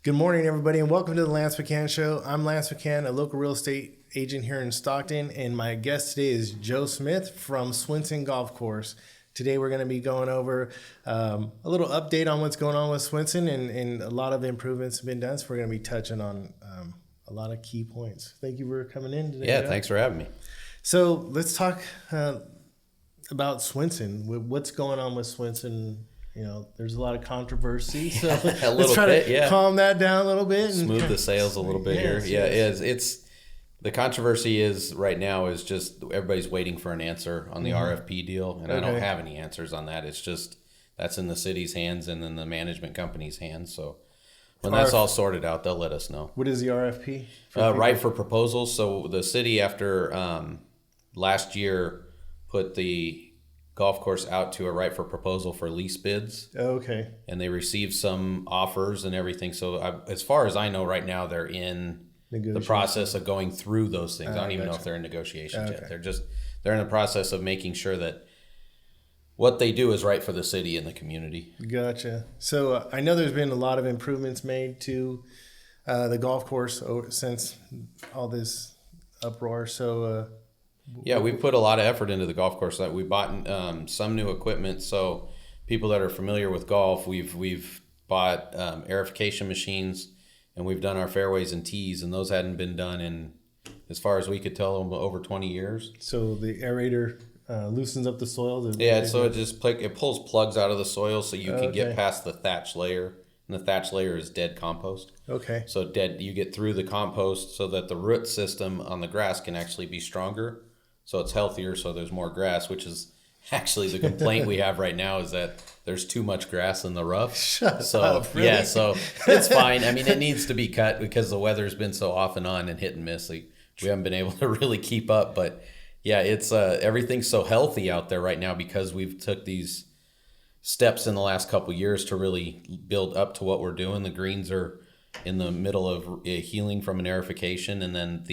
Good morning, everybody, and welcome to the Lance McHan Show. I'm Lance McHan, a local real estate agent here in Stockton, and my guest today is Joe Smith from Swenson Golf Course. Today we're going to be going over a little update on what's going on with Swenson, and a lot of improvements have been done, so we're going to be touching on a lot of key points. Thank you for coming in today. Yeah, Joe. thanks for having me. So let's talk about Swenson. What's going on with Swenson? You know, there's a lot of controversy, so let's try to calm that down a little bit. And smooth the sails a little bit here. Yeah, it's the controversy is right now is just everybody's waiting for an answer on the RFP deal, and I don't have any answers on that. It's just that's in the city's hands and in the management company's hands. So when that's all sorted out, they'll let us know. What is the RFP? Right for proposals. So the city, after last year, put the golf course out to a right for proposal for lease bids. Okay. And they received some offers and everything. So as far as I know right now, they're in the process of going through those things. I don't even know if they're in negotiations yet. They're in the process of making sure that what they do is right for the city and the community. Gotcha. So I know there's been a lot of improvements made to the golf course since all this uproar. So yeah, we put a lot of effort into the golf course. We bought some new equipment. So people that are familiar with golf, we've bought aerification machines, and we've done our fairways and tees, and those hadn't been done in, as far as we could tell, over 20 years. So the aerator loosens up the soil. So it pulls plugs out of the soil, so you can get past the thatch layer, and the thatch layer is dead compost. Okay. So you get through the compost so that the root system on the grass can actually be stronger. So it's healthier, so there's more grass, which is actually the complaint we have right now is that there's too much grass in the rough. Shut up, really? Yeah, so it's fine. I mean, it needs to be cut because the weather's been so off and on and hit and miss. We haven't been able to really keep up. But yeah, it's everything's so healthy out there right now because we've took these steps in the last couple of years to really build up to what we're doing. The greens are in the middle of healing from an aerification, and then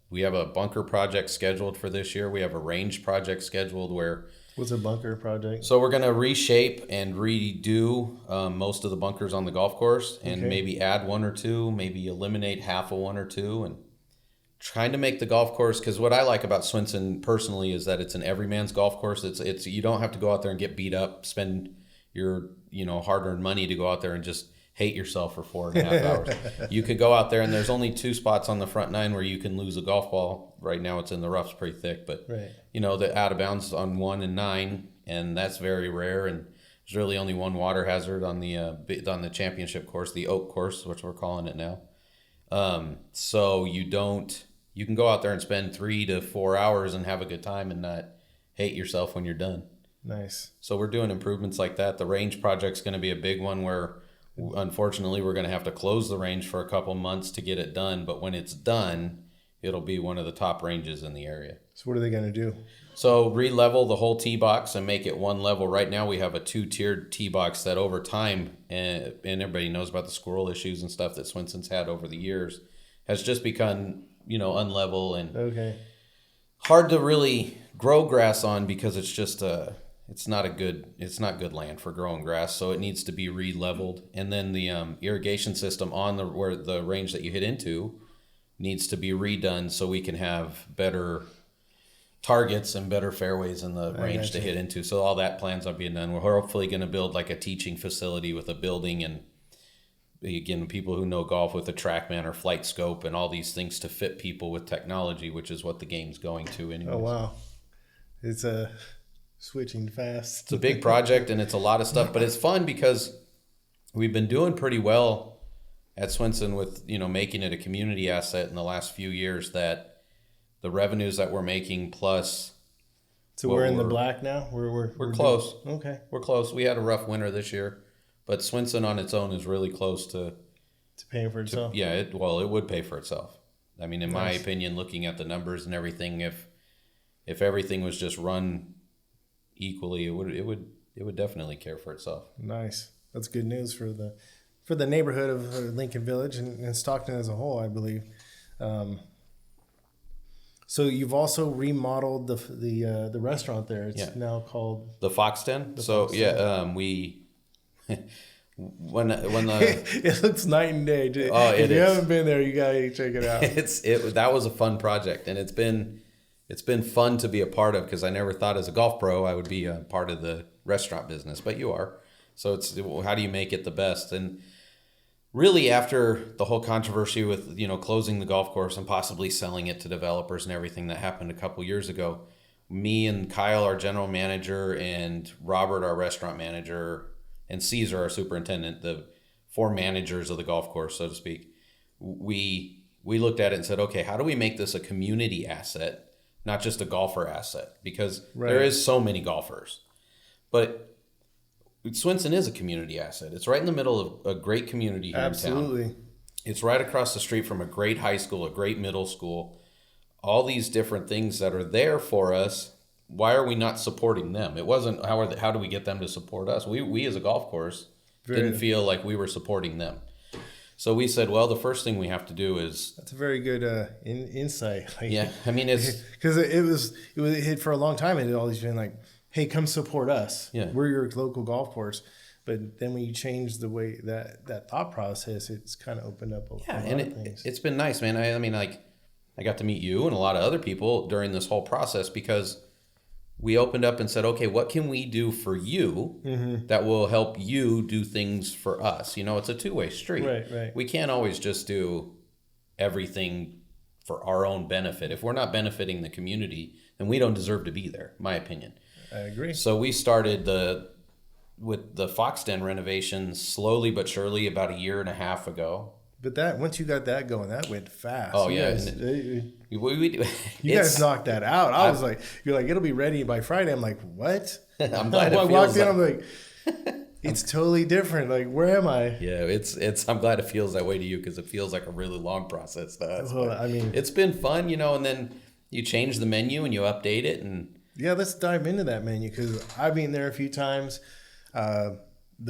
we have a bunker project scheduled for this year. We have a range project scheduled where... What's a bunker project? So we're going to reshape and redo most of the bunkers on the golf course and maybe add one or two, maybe eliminate half of one or two, and trying to make the golf course... Because what I like about Swenson personally is that it's an everyman's golf course. It's you don't have to go out there and get beat up, spend your hard-earned money to go out there and just hate yourself for 4.5 hours. You could go out there, and there's only 2 spots on the front 9 where you can lose a golf ball. Right now it's in the roughs pretty thick, but the out of bounds on 1 and 9, and that's very rare. And there's really only one water hazard on the championship course, the Oak course, which we're calling it now. So you can go out there and spend 3 to 4 hours and have a good time and not hate yourself when you're done. Nice. So we're doing improvements like that. The range project's going to be a big one where unfortunately we're going to have to close the range for a couple months to get it done, but when it's done, it'll be one of the top ranges in the area. So what are they going to do? So re-level the whole tee box and make it one level. Right now we have a 2-tiered tee box that over time, and everybody knows about the squirrel issues and stuff that Swenson's had over the years, has just become unlevel and hard to really grow grass on because it's just it's not good land for growing grass, so it needs to be re-leveled. And then the irrigation system on where the range that you hit into needs to be redone so we can have better targets and better fairways in the range to hit into. So all that plans are being done. We're hopefully going to build like a teaching facility with a building, and again, people who know golf with a TrackMan or Flight Scope and all these things to fit people with technology, which is what the game's going to anyways. Oh, wow. It's switching fast. It's a big project and it's a lot of stuff, but it's fun because we've been doing pretty well at Swenson with, making it a community asset in the last few years, that the revenues that we're making plus... So we're in the black now? We're close. Okay. We're close. We had a rough winter this year, but Swenson on its own is really close to paying for itself. It would pay for itself. I mean, in my opinion, looking at the numbers and everything, if everything was just run equally, it would definitely care for itself. Nice. That's good news for the neighborhood of Lincoln Village and Stockton as a whole, I believe. So you've also remodeled the restaurant there. It's now called the Fox Den. So Fox Den. when the It looks night and day. Oh, if it you is. haven't been there, you gotta check it out. that was a fun project, and it's been fun to be a part of, because I never thought as a golf pro I would be a part of the restaurant business, but you are. So it's, how do you make it the best? And really, after the whole controversy with, closing the golf course and possibly selling it to developers and everything that happened a couple years ago, me and Kyle, our general manager, and Robert, our restaurant manager, and Caesar, our superintendent, the 4 managers of the golf course, so to speak, we looked at it and said, okay, how do we make this a community asset, not just a golfer asset? Because there is so many golfers. But Swenson is a community asset. It's right in the middle of a great community here in town. It's right across the street from a great high school, a great middle school, all these different things that are there for us. Why are we not supporting them? It wasn't how do we get them to support us? We as a golf course didn't feel like we were supporting them. So we said, well, the first thing we have to do is... That's a very good insight. Yeah, I mean, it's... Because it had for a long time, it had always been like, hey, come support us. Yeah. We're your local golf course. But then when you change the way that thought process, it's kind of opened up a lot of things. It's been nice, man. I mean, like, I got to meet you and a lot of other people during this whole process, because we opened up and said, okay, what can we do for you that will help you do things for us? It's a two-way street. Right. We can't always just do everything for our own benefit. If we're not benefiting the community, then we don't deserve to be there, my opinion. I agree. So we started with the Fox Den renovations slowly but surely about 1.5 years ago. But once you got that going, that went fast. Oh, you yeah. Guys, You guys knocked that out. I was like, you're like, it'll be ready by Friday. I'm like, what? I'm glad I it walked feels in, I'm like, it's totally different. Like, where am I? Yeah, I'm glad it feels that way to you, because it feels like a really long process to us. Well, I mean, it's been fun, and then you change the menu and you update it. And yeah, let's dive into that menu, because I've been there a few times. The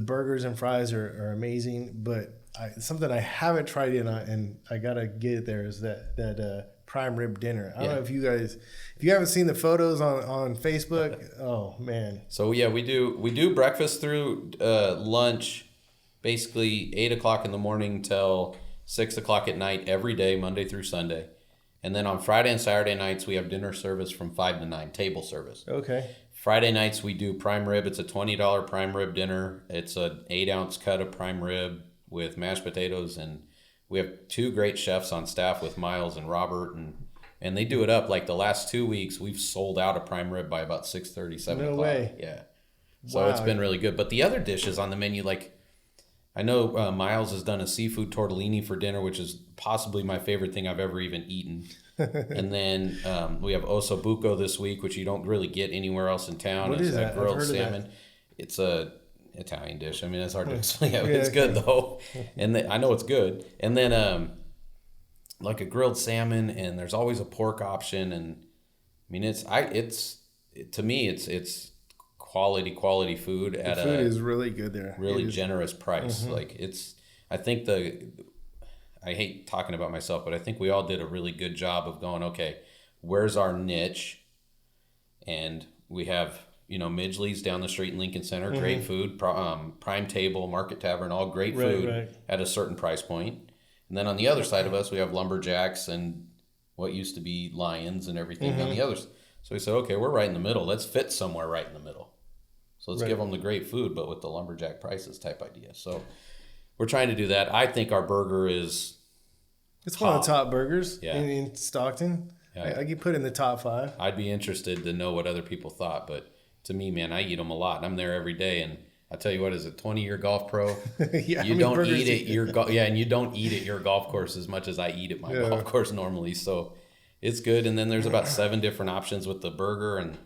burgers and fries are amazing, but something I haven't tried and I gotta get it there is that prime rib dinner. I don't know if you haven't seen the photos on Facebook. Oh man! So yeah, we do breakfast through lunch, basically 8:00 in the morning till 6:00 at night every day, Monday through Sunday, and then on Friday and Saturday nights we have dinner service from 5 to 9, table service. Okay. Friday nights we do prime rib. It's a $20 prime rib dinner. It's an 8-ounce cut of prime rib with mashed potatoes, and we have 2 great chefs on staff with Miles and Robert, and they do it up. Like the last 2 weeks, we've sold out a prime rib by about 6:30, 7 o'clock. No way. Yeah. So It's been really good. But the other dishes on the menu, like I know Miles has done a seafood tortellini for dinner, which is possibly my favorite thing I've ever even eaten. And then we have ossobuco this week, which you don't really get anywhere else in town. What is that? Grilled salmon. It's a Italian dish. I mean, it's hard to explain. It's good though, and I know it's good. And then like a grilled salmon, and there's always a pork option. And I mean, to me, it's quality food at the food is really good there. Really generous price. Like I think I hate talking about myself, but I think we all did a really good job of going, okay, where's our niche? And we have, Midgley's down the street in Lincoln Center, great food, Prime Table, Market Tavern, all great food at a certain price point. And then on the other side of us, we have Lumberjacks and what used to be Lions and everything on the others. So we said, okay, we're right in the middle. Let's fit somewhere right in the middle. So let's give them the great food, but with the lumberjack prices type idea. So we're trying to do that. I think our burger is one of the top burgers in Stockton. Yeah. I get put in the top 5. I'd be interested to know what other people thought, but to me, man, I eat them a lot, and I'm there every day. And I tell you what, as a 20-year golf pro, you don't eat at your golf course as much as I eat at my golf course normally. So it's good. And then there's about 7 different options with the burger, and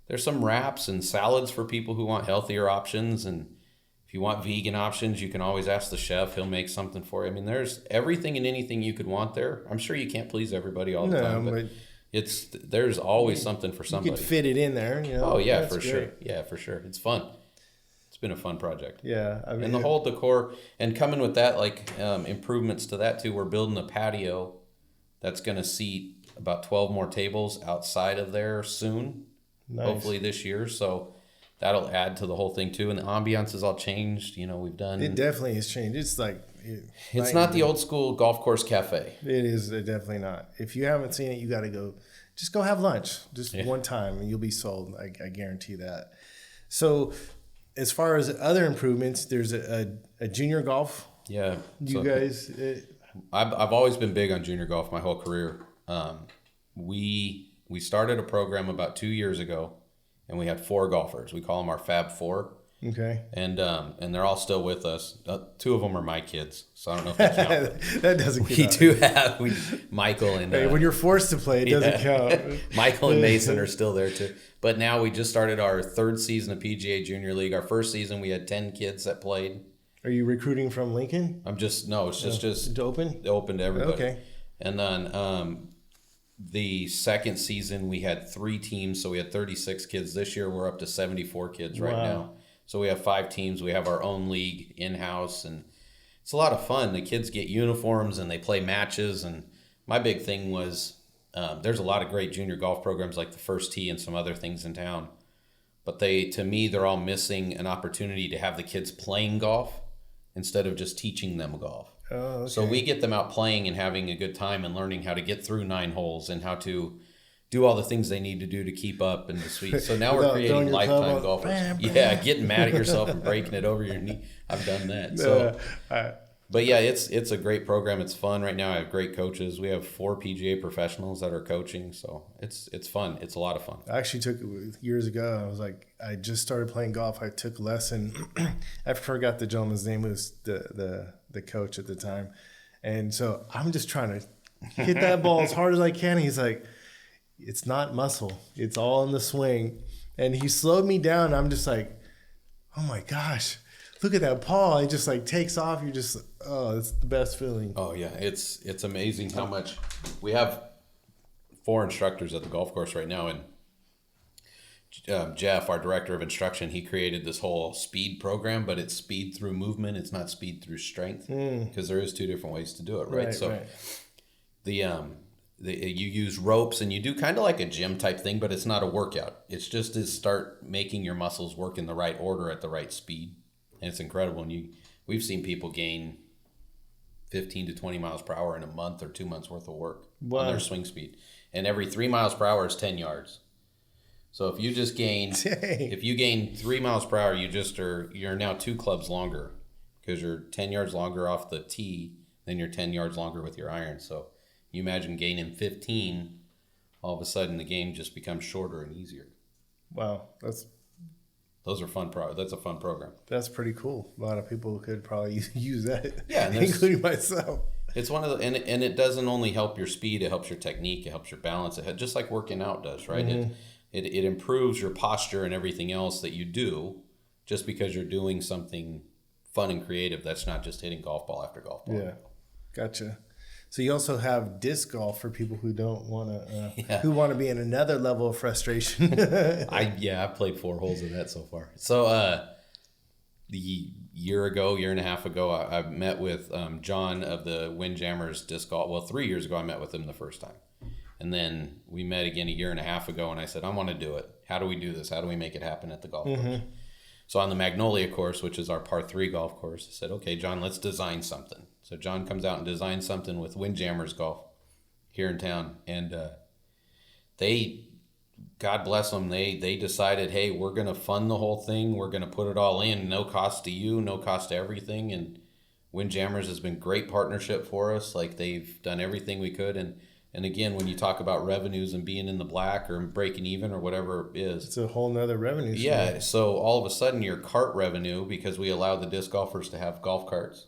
there's some wraps and salads for people who want healthier options. And if you want vegan options, you can always ask the chef. He'll make something for you. I mean, there's everything and anything you could want there. I'm sure you can't please everybody all the time, but there's always something for somebody. You could fit it in there. Oh, yeah, for sure. Yeah, for sure. It's fun. It's been a fun project. Yeah. I mean, and the whole decor, and coming with that, like improvements to that too, we're building a patio that's going to seat about 12 more tables outside of there soon. Nice. Hopefully this year. So that'll add to the whole thing too. And the ambiance has all changed. You know, we've done. It definitely has changed. It's like It's not the old school golf course cafe. It is definitely not. If you haven't seen it, you got to go. Just go have lunch, just one time, and you'll be sold. I guarantee that. So, as far as other improvements, there's a junior golf. Yeah, You guys. I've always been big on junior golf my whole career. We started a program about 2 years ago, and we had 4 golfers. We call them our Fab Four. Okay. And they're all still with us. 2 of them are my kids, so I don't know if they count. That doesn't count. We do have Michael and when you're forced to play, it doesn't count. Michael and Mason are still there too. But now we just started our 3rd season of PGA Junior League. Our first season we had 10 kids that played. Are you recruiting from Lincoln? It's just open to everybody. Okay. And then the second season we had 3 teams, so we had 36 kids. This year we're up to 74 kids right now. So we have 5 teams. We have our own league in-house, and it's a lot of fun. The kids get uniforms, and they play matches. And my big thing was there's a lot of great junior golf programs like the First Tee and some other things in town. But to me, they're all missing an opportunity to have the kids playing golf instead of just teaching them golf. Oh, okay. So we get them out playing and having a good time and learning how to get through 9 holes and how to do all the things they need to do to keep up and to sweet. So now we're creating lifetime golfers. Yeah, getting mad at yourself and breaking it over your knee. I've done that. So, but yeah, it's a great program. It's fun right now. I have great coaches. We have 4 PGA professionals that are coaching. So it's fun. It's a lot of fun. I actually took it years ago. I just started playing golf. I took a lesson. I forgot the gentleman's name. It was the coach at the time. And so I'm just trying to hit that ball as hard as I can. He's like, it's not muscle. It's all in the swing. And he slowed me down. I'm just like, oh my gosh, look at that paw. It just like takes off. You're just, it's the best feeling. Oh yeah. It's amazing how much we have 4 instructors at the golf course right now. And Jeff, our director of instruction, he created this whole speed program, but it's speed through movement. It's not speed through strength because there is 2 different ways to do it. Right. So you use ropes and you do kind of like a gym type thing, but it's not a workout. It's just to start making your muscles work in the right order at the right speed. And it's incredible. And we've seen people gain 15 to 20 miles per hour in a month or 2 months worth of work on their swing speed. And every 3 miles per hour is 10 yards. So if you just gain, if you gain 3 miles per hour, you're now 2 clubs longer because you're 10 yards longer off the tee, then you're 10 yards longer with your iron. So you imagine gaining 15, all of a sudden the game just becomes shorter and easier. Wow, those are fun. That's a fun program. That's pretty cool. A lot of people could probably use that. Yeah, including myself. It's one of the and it doesn't only help your speed; it helps your technique, it helps your balance. It just like working out does, right? Mm-hmm. It improves your posture and everything else that you do, just because you're doing something fun and creative. That's not just hitting golf ball after golf ball. Yeah, gotcha. So you also have disc golf for people who don't want to, who want to be in another level of frustration. I've played 4 holes of that so far. So the year and a half ago, I met with John of the Windjammers Disc Golf. Well, 3 years ago, I met with him the first time. And then we met again a year and a half ago, and I said, I want to do it. How do we do this? How do we make it happen at the golf course? So on the Magnolia course, which is our par 3 golf course, I said, okay, John, let's design something. So John comes out and designs something with Windjammers Golf here in town. And they, God bless them, they decided, hey, we're going to fund the whole thing. We're going to put it all in, no cost to you, no cost to everything. And Windjammers has been great partnership for us. Like, they've done everything we could. And again, when you talk about revenues and being in the black or breaking even or whatever it is, it's a whole nother revenue stream. Yeah, so all of a sudden your cart revenue, because we allow the disc golfers to have golf carts,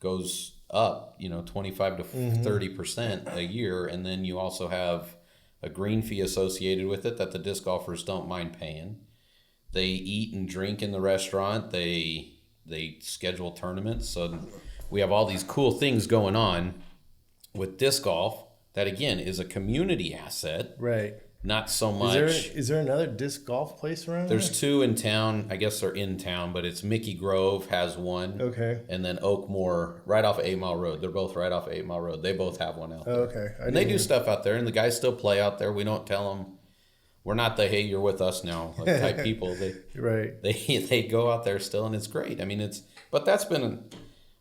goes up, 25 to 30% a year. And then you also have a green fee associated with it that the disc golfers don't mind paying. They eat and drink in the restaurant. They schedule tournaments. So we have all these cool things going on with disc golf. That, again, is a community asset. Right. Not so much. Is there another disc golf place around There's there? 2 in town. I guess they're in town, but it's Mickey Grove has one. Okay. And then Oakmore, right off of 8 Mile Road. They're both right off of 8 Mile Road. They both have one out there. Okay. And they do stuff out there, and the guys still play out there. We don't tell them, we're not the, hey, you're with us now like type people. They go out there still, and it's great. I mean, but that's been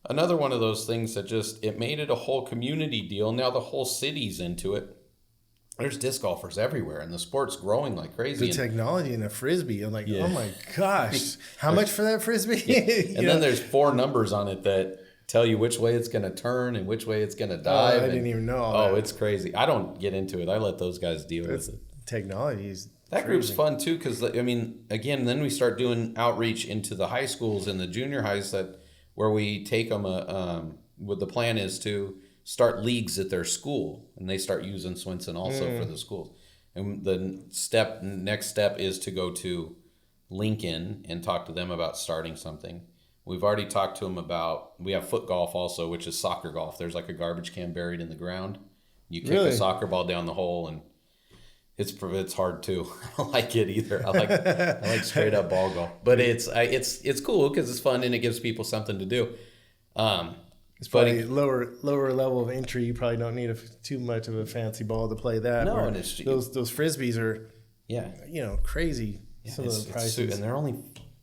another one of those things that just, it made it a whole community deal. Now the whole city's into it. There's disc golfers everywhere, and the sport's growing like crazy. The technology and the frisbee, I'm like, oh my gosh, how much for that frisbee? Yeah. And then there's 4 numbers on it that tell you which way it's going to turn and which way it's going to dive. I didn't even know. It's crazy. I don't get into it. I let those guys deal with it. Technology is that group's fun too, because I mean, again, then we start doing outreach into the high schools and the junior highs where we take them. What the plan is to start leagues at their school, and they start using Swenson also for the schools. And the next step is to go to Lincoln and talk to them about starting something. We've already talked to them about, we have foot golf also, which is soccer golf. There's like a garbage can buried in the ground. You kick a soccer ball down the hole, and it's hard too. I don't like it either. I like straight up ball golf, but it's cool because it's fun and it gives people something to do. It's probably lower level of entry. You probably don't need too much of a fancy ball to play that. No, and those frisbees are crazy. Yeah, some of the prices, and they're only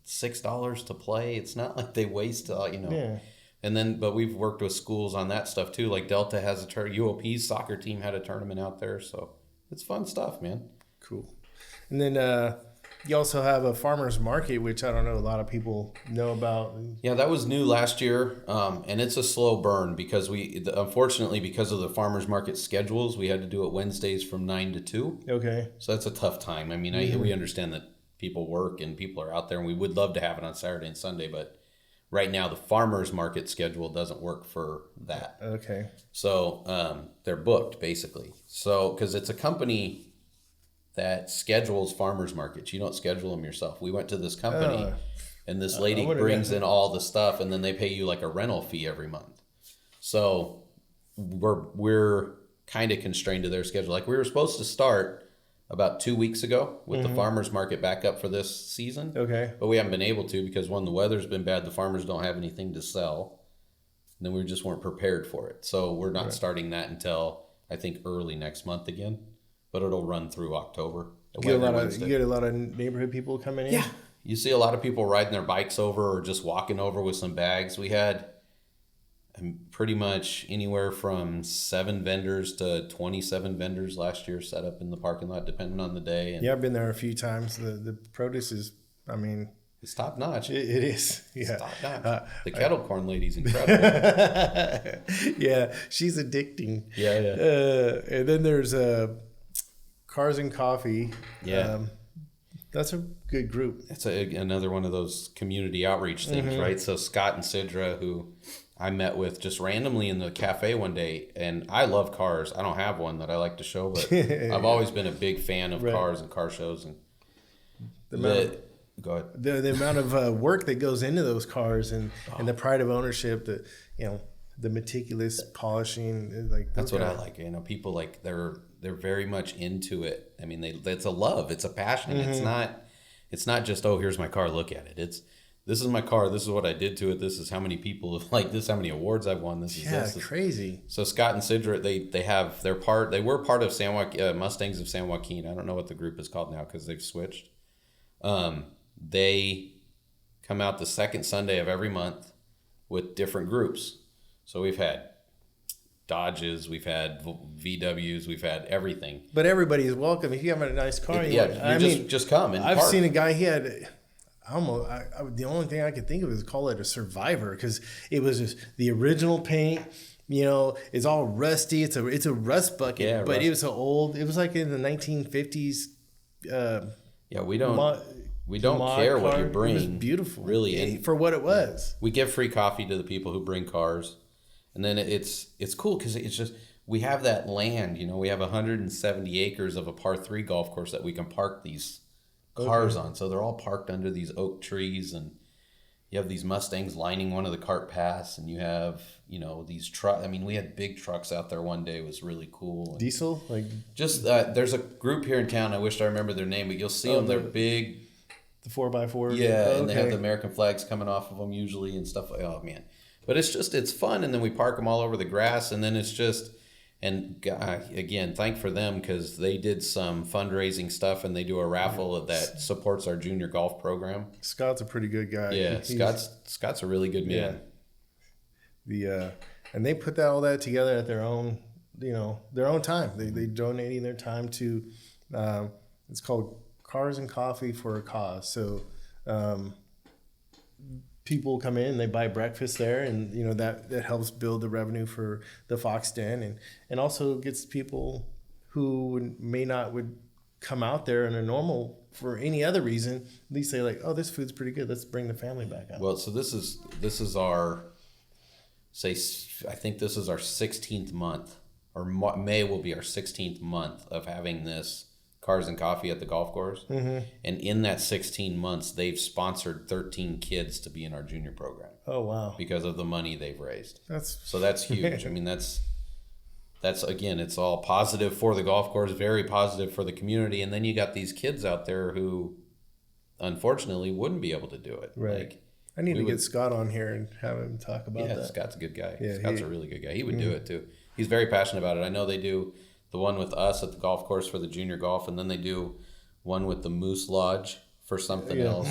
$6 to play. It's not like they waste, Yeah. And then, but we've worked with schools on that stuff too. Like Delta has UOP's soccer team had a tournament out there, so it's fun stuff, man. Cool. And then you also have a farmer's market, which I don't know a lot of people know about. Yeah, that was new last year, and it's a slow burn because unfortunately, because of the farmer's market schedules, we had to do it Wednesdays from 9 to 2. Okay. So that's a tough time. I mean, we understand that people work and people are out there, and we would love to have it on Saturday and Sunday, but right now the farmer's market schedule doesn't work for that. Okay. So they're booked basically. So because it's a company that schedules farmers markets, you don't schedule them yourself. We went to this company, and this lady brings in all the stuff, and then they pay you like a rental fee every month. So we're kind of constrained to their schedule. Like we were supposed to start about 2 weeks ago with the farmers market back up for this season. Okay. But we haven't been able to because the weather's been bad, the farmers don't have anything to sell. And then we just weren't prepared for it. So we're not starting that until I think early next month again. But it'll run through October. You get a lot of neighborhood people coming in? Yeah. You see a lot of people riding their bikes over or just walking over with some bags. We had pretty much anywhere from 7 vendors to 27 vendors last year set up in the parking lot, depending on the day. And I've been there a few times. The produce is, it's top notch. It is. Yeah. It's top notch. The kettle corn lady's incredible. Yeah, she's addicting. Yeah. And then there's Cars and Coffee. Yeah. That's a good group. It's another one of those community outreach things, right? So Scott and Sidra, who I met with just randomly in the cafe one day, and I love cars. I don't have one that I like to show, but I've always been a big fan of cars and car shows. And go ahead. The amount of work that goes into those cars and the pride of ownership, the meticulous polishing, that's what I like. People they're very much into it. I mean, it's a love, it's a passion. It's not just, oh, here's my car, look at it. This is my car. This is what I did to it. This is how many people like this. How many awards I've won. This is crazy. So Scott and Sidra, they were part of Mustangs of San Joaquin. I don't know what the group is called now because they've switched. They come out the second Sunday of every month with different groups. So we've had Dodges, we've had VWs, we've had everything. But everybody is welcome. If you have a nice car, just come and I've park. seen a guy, he had the only thing I could think of is call it a Survivor, because it was just the original paint. It's all rusty. It's a rust bucket, but it was so old. It was like in the 1950s. We don't care what you bring. It was beautiful, really, for what it was. We give free coffee to the people who bring cars, and then it's cool because it's just we have that land. We have 170 acres of a par 3 golf course that we can park these cars on. So they're all parked under these oak trees, and you have these Mustangs lining one of the cart paths, and you have these trucks. I mean, we had big trucks out there one day. It was really cool. And diesel, just there's a group here in town. I wish I remember their name, but you'll see them. They're big. The 4x4. Yeah, and they have the American flags coming off of them usually and stuff. Oh man, but it's fun. And then we park them all over the grass, and then it's just And again, thank for them because they did some fundraising stuff and they do a raffle that supports our junior golf program. Scott's a pretty good guy. Yeah, Scott's a really good man. Yeah. And they put all that together at their own, their own time. They donating their time to, it's called Cars and Coffee for a Cause. So people come in, they buy breakfast there, and that helps build the revenue for the Fox Den, and also gets people who would come out there in a normal for any other reason. At least say like, oh, this food's pretty good. Let's bring the family back out. Well, so this is our I think this is our 16th month, or May will be our 16th month of having this Cars and Coffee at the golf course. Mm-hmm. And in that 16 months, they've sponsored 13 kids to be in our junior program. Oh, wow. Because of the money they've raised. So that's huge. I mean, that's again, it's all positive for the golf course, very positive for the community. And then you got these kids out there who unfortunately wouldn't be able to do it. Right. Like, I need to get Scott on here and have him talk about that. Yeah, Scott's a good guy. Yeah, Scott's a really good guy. He would do it too. He's very passionate about it. I know they do the one with us at the golf course for the junior golf, and then they do one with the Moose Lodge for something else.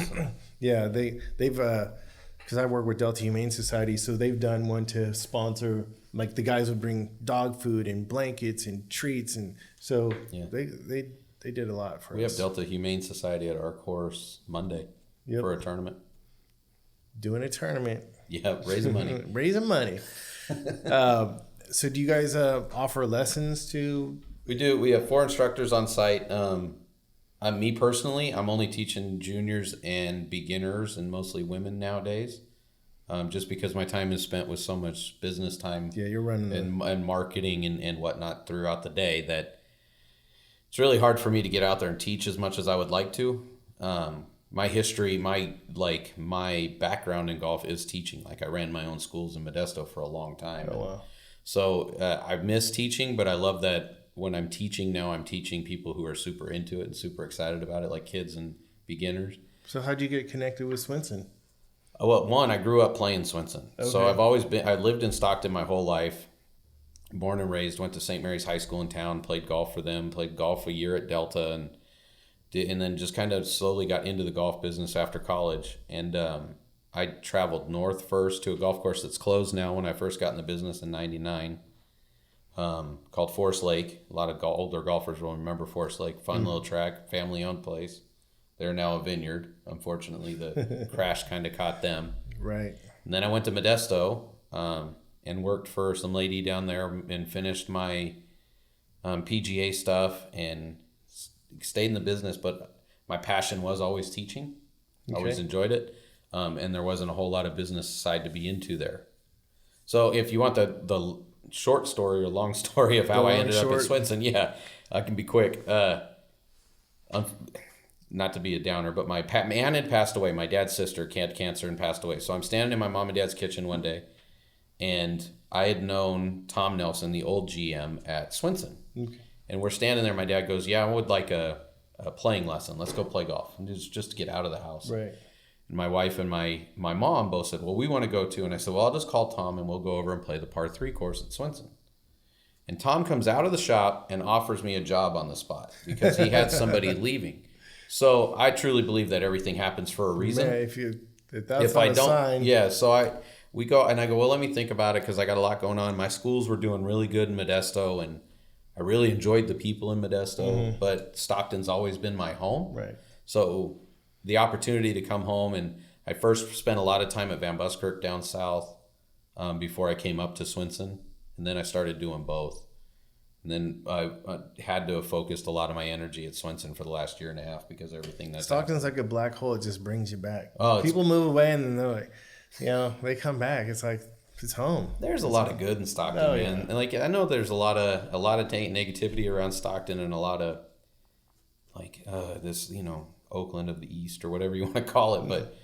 Yeah, they've because I work with Delta Humane Society, so they've done one to sponsor, like the guys would bring dog food and blankets and treats, and so they did a lot for us. We have Delta Humane Society at our course Monday for a tournament. Doing a tournament. Yeah, raising money. Raising money. So do you guys offer lessons to? We do. We have 4 instructors on site. Me personally, I'm only teaching juniors and beginners and mostly women nowadays, just because my time is spent with so much business time. Yeah, you're running and marketing and whatnot throughout the day that it's really hard for me to get out there and teach as much as I would like to. My history, my background in golf is teaching. Like I ran my own schools in Modesto for a long time. Oh, wow. So I miss teaching, but I love that when I'm teaching now, I'm teaching people who are super into it and super excited about it, like kids and beginners. So how'd you get connected with Swenson? Well, one, I grew up playing Swenson. Okay. So I lived in Stockton my whole life, born and raised, went to St. Mary's High School in town, played golf for them, played golf a year at Delta, and then just kind of slowly got into the golf business after college. And I traveled north first to a golf course that's closed now when I first got in the business in 99, called Forest Lake. A lot of older golfers will remember Forest Lake. Fun little track, family-owned place. They're now a vineyard. Unfortunately, the crash kind of caught them. Right. And then I went to Modesto and worked for some lady down there and finished my PGA stuff and stayed in the business. But my passion was always teaching. I always enjoyed it. And there wasn't a whole lot of business side to be into there. So if you want the short story or long story of how I ended up at Swenson, I can be quick. Not to be a downer, but my aunt had passed away. My dad's sister had cancer and passed away. So I'm standing in my mom and dad's kitchen one day, and I had known Tom Nelson, the old GM at Swenson. Okay. And we're standing there. My dad goes, "Yeah, I would like a playing lesson. Let's go play golf." And just to get out of the house. Right. And my wife and my mom both said, "Well, we want to go too." And I said, "Well, I'll just call Tom and we'll go over and play the par 3 course at Swenson." And Tom comes out of the shop and offers me a job on the spot because he had somebody leaving. So I truly believe that everything happens for a reason. Man, if I don't, sign. Yeah. So we go and I go, well, let me think about it because I got a lot going on. My schools were doing really good in Modesto, and I really enjoyed the people in Modesto. But Stockton's always been my home. Right. So the opportunity to come home, and I first spent a lot of time at Van Buskirk down south before I came up to Swenson, and then I started doing both. And then I had to have focused a lot of my energy at Swenson for the last year and a half because everything that's Stockton's like a black hole. It just brings you back. Oh, people move away and then they're like, they come back. It's like it's home. There's a lot of good in Stockton, man. Yeah. And like I know there's a lot of negativity around Stockton and a lot of this Oakland of the East or whatever you want to call it. But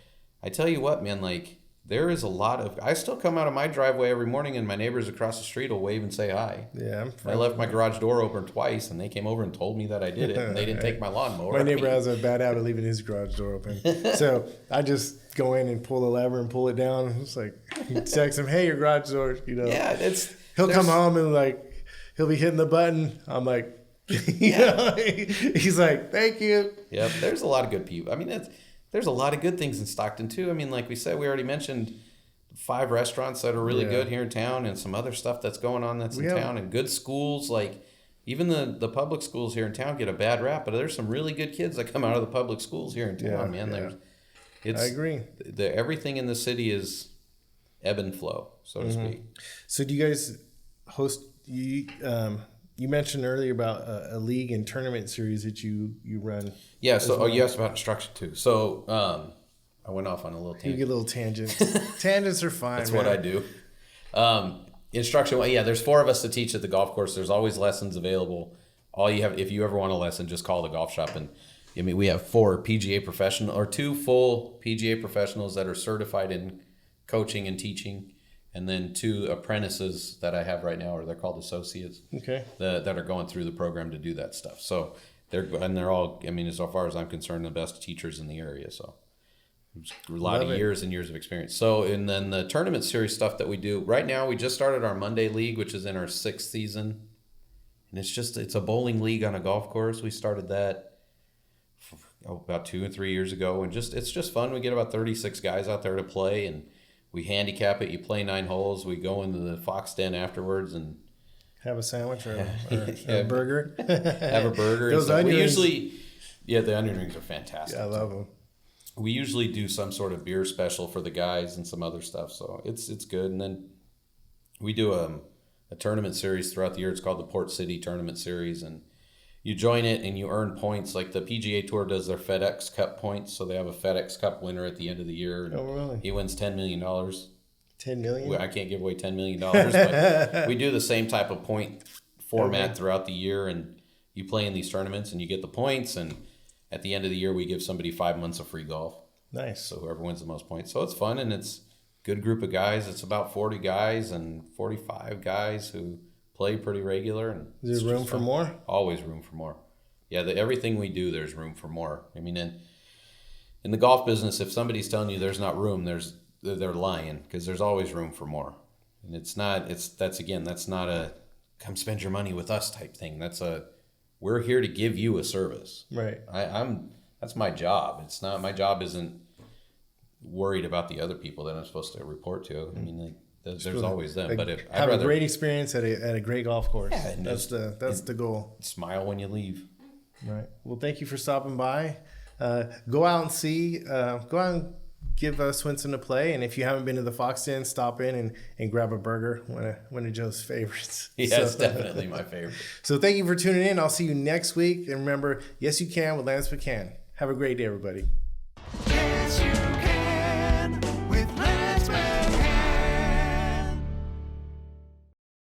I tell you what, man, like there is a lot of. I still come out of my driveway every morning, and my neighbors across the street will wave and say hi. Yeah, I left my garage door open twice, and they came over and told me that I did it, and they didn't take my lawnmower. My neighbor has a bad habit of leaving his garage door open, so I just go in and pull the lever and pull it down. It's like text him, "Hey, your garage door," Yeah, he'll come home and he'll be hitting the button. I'm like, he's like, thank you. Yep. There's a lot of good people. I mean, there's a lot of good things in Stockton too. I mean, like we said, we already mentioned 5 restaurants that are really good here in town, and some other stuff that's going on that's in town, and good schools. Like even the public schools here in town get a bad rap, but there's some really good kids that come out of the public schools here in town, man. I agree. Everything in the city is ebb and flow, so to speak. So do you guys host, you mentioned earlier about a league and tournament series that you run. Yeah, so you asked about instruction too. So I went off on a little tangent. You get little tangents. Tangents are fine. That's what I do. Instruction, there's 4 of us to teach at the golf course. There's always lessons available. All you have, if you ever want a lesson, just call the golf shop. And I mean, we have 4 PGA professional or 2 full PGA professionals that are certified in coaching and teaching, and then 2 apprentices that I have right now, or they're called associates. Okay. That are going through the program to do that stuff. So they're all, I mean, as far as I'm concerned, the best teachers in the area. So a lot of years and years of experience. So, and then the tournament series stuff that we do right now, we just started our Monday league, which is in our 6th season. And it's a bowling league on a golf course. We started that about 2 or 3 years ago. And it's just fun. We get about 36 guys out there to play, and we handicap it. You play 9 holes. We go into the Fox Den afterwards and have a sandwich or a burger. Have a burger. Those onion rings. The onion rings are fantastic. Yeah, I love them. We usually do some sort of beer special for the guys and some other stuff, so it's good. And then we do a tournament series throughout the year. It's called the Port City Tournament Series, and you join it and you earn points. Like the PGA Tour does their FedEx Cup points, so they have a FedEx Cup winner at the end of the year. And really? He wins $10 million. $10 million? I can't give away $10 million, but we do the same type of point format throughout the year, and you play in these tournaments and you get the points, and at the end of the year, we give somebody 5 months of free golf. Nice. So whoever wins the most points. So it's fun, and it's a good group of guys. It's about 40 guys and 45 guys who play pretty regular. And is there room for more? Always room for more. Yeah, everything we do, there's room for more. I mean, in the golf business, if somebody's telling you there's not room, they're lying, because there's always room for more. And that's not a come spend your money with us type thing. We're here to give you a service. Right. That's my job. It's not, my job isn't worried about the other people that I'm supposed to report to. I mean, there's always them. But have a great experience at a great golf course. Yeah, that's the goal. Smile when you leave. Right. Well, thank you for stopping by. Go out and give Swenson a play, and if you haven't been to the Fox Den, stop in and grab a burger, one of Joe's favorites. Yeah, it's definitely my favorite. So thank you for tuning in. I'll see you next week, and remember, yes you can with Lance McHan. Have a great day, everybody.